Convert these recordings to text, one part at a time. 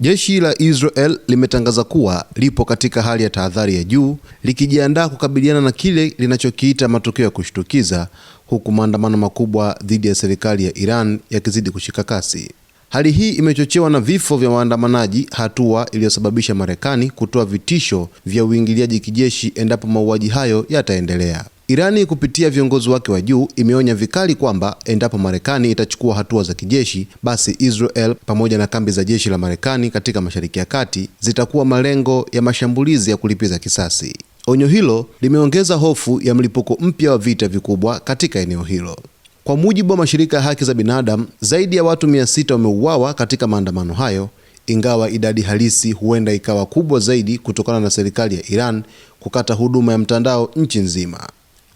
Jeshi la Israel limetangaza kuwa lipo katika hali ya tahadhari ya juu likijiandaa kukabiliana na kile linachokiita matokeo ya kushtukiza, huku maandamano makubwa dhidi ya serikali ya Iran yakizidi kushika kasi. Hali hii imechochewa na vifo vya waandamanaji, hatua iliyosababisha Marekani kutoa vitisho vya uingiliaji kijeshi endapo mauaji hayo yataendelea. Irani kupitia viongozi wake wa juu imeonya vikali kwamba endapo Marekani itachukua hatua za kijeshi, basi Israel pamoja na kambi za jeshi la Marekani katika Mashariki ya Kati zitakuwa malengo ya mashambulizi ya kulipiza kisasi. Onyo hilo limeongeza hofu ya mlipuko mpya wa vita vikubwa katika eneo hilo. Kwa mujibu wa mashirika ya haki za binadamu, zaidi ya watu 600 wameuawa katika maandamano hayo, ingawa idadi halisi huenda ikawa kubwa zaidi kutokana na serikali ya Iran kukata huduma ya mtandao nchi nzima.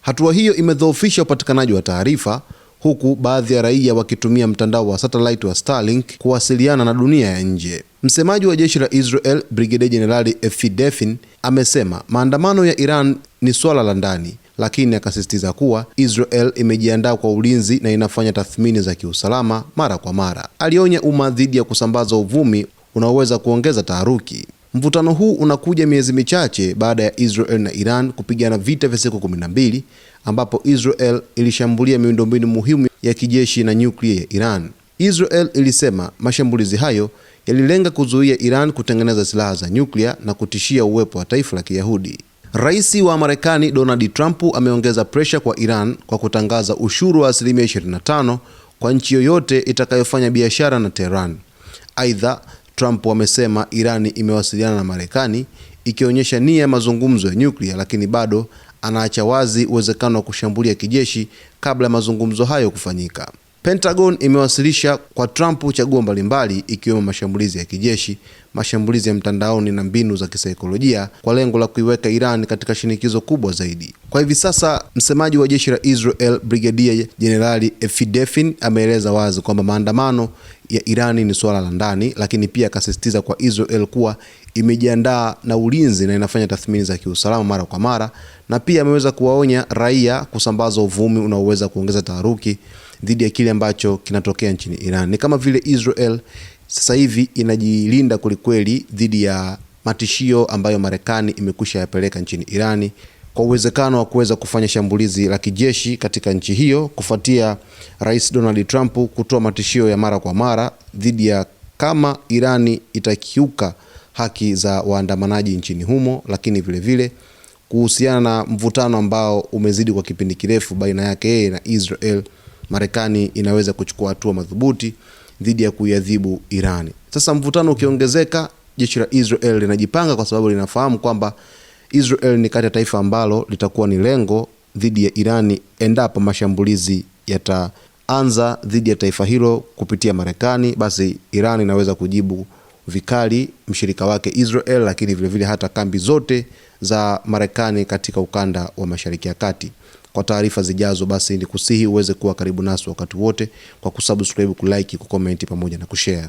Hatua hiyo imedhoofisha upatikanaji wa taarifa, huku baadhi ya raia wakitumia mtandao wa satellite wa Starlink kuwasiliana na dunia ya nje. Msemaji wa jeshi la Israel, Brigadier Jenerali Efi Defin, amesema maandamano ya Iran ni swala la ndani, lakini akasisitiza kuwa Israel imejiandaa kwa ulinzi na inafanya tathmini za kiusalama mara kwa mara. Alionya umma dhidi ya kusambaza uvumi unaoweza kuongeza taharuki. Mvutano huu unakuja miezi michache baada ya Israel na Iran kupigana vita vya siku 12 ambapo Israel ilishambulia miundombinu muhimu ya kijeshi na nyuklia ya Iran. Israel ilisema mashambulizi hayo yalilenga kuzuia Iran kutengeneza silaha za nyuklia na kutishia uwepo wa taifa la Kiyahudi. Rais wa Marekani Donald Trump ameongeza presha kwa Iran kwa kutangaza ushuru wa 25% kwa nchi yoyote itakayofanya biashara na Tehran. Aidha, Trump amesema Irani imewasiliana na Marekani ikionyesha nia ya mazungumzo ya nyuklia, lakini bado anaacha wazi uwezekano wa kushambulia kijeshi kabla ya mazungumzo hayo kufanyika. Pentagon imewasilisha kwa Trump chaguo mbalimbali ikiwemo mashambulizi ya kijeshi, mashambulizi ya mtandaoni na mbinu za kisaikolojia kwa lengo la kuiweka Iran katika shinikizo kubwa zaidi. Kwa hivi sasa, msemaji wa jeshi la Israel, Brigadier Jenerali Efi Defin, ameeleza wazi kwamba maandamano ya Irani ni swala la ndani, lakini pia akasisitiza kwa Israel kuwa imejiandaa na ulinzi na inafanya tathmini za kiusalama mara kwa mara, na pia ameweza kuwaonya raia kusambaza uvumi unaoweza kuongeza taharuki dhidi ya kile ambacho kinatokea nchini Iran. Ni kama vile Israel sasa hivi inajilinda kwelikweli dhidi ya matishio ambayo Marekani imekwisha yapeleka nchini Irani kwa uwezekano wa kuweza kufanya shambulizi la kijeshi katika nchi hiyo, kufuatia Rais Donald Trump kutoa matishio ya mara kwa mara dhidi ya kama Irani itakiuka haki za waandamanaji nchini humo, lakini vile vile kuhusiana na mvutano ambao umezidi kwa kipindi kirefu baina yake yeye na Israel. Marekani inaweza kuchukua hatua madhubuti dhidi ya kuiadhibu Irani. Sasa mvutano ukiongezeka, jeshi la Israel linajipanga kwa sababu linafahamu kwamba Israel ni kati ya taifa ambalo litakuwa ni lengo dhidi ya Irani endapo mashambulizi yataanza dhidi ya taifa hilo kupitia Marekani. Basi Irani inaweza kujibu vikali mshirika wake Israel, lakini vile vile hata kambi zote za Marekani katika ukanda wa Mashariki ya Kati. Kwa taarifa zijazo, basi ni kusihi uweze kuwa karibu nasi wakati wote kwa kusubscribe, kulike, kucomment pamoja na kushare.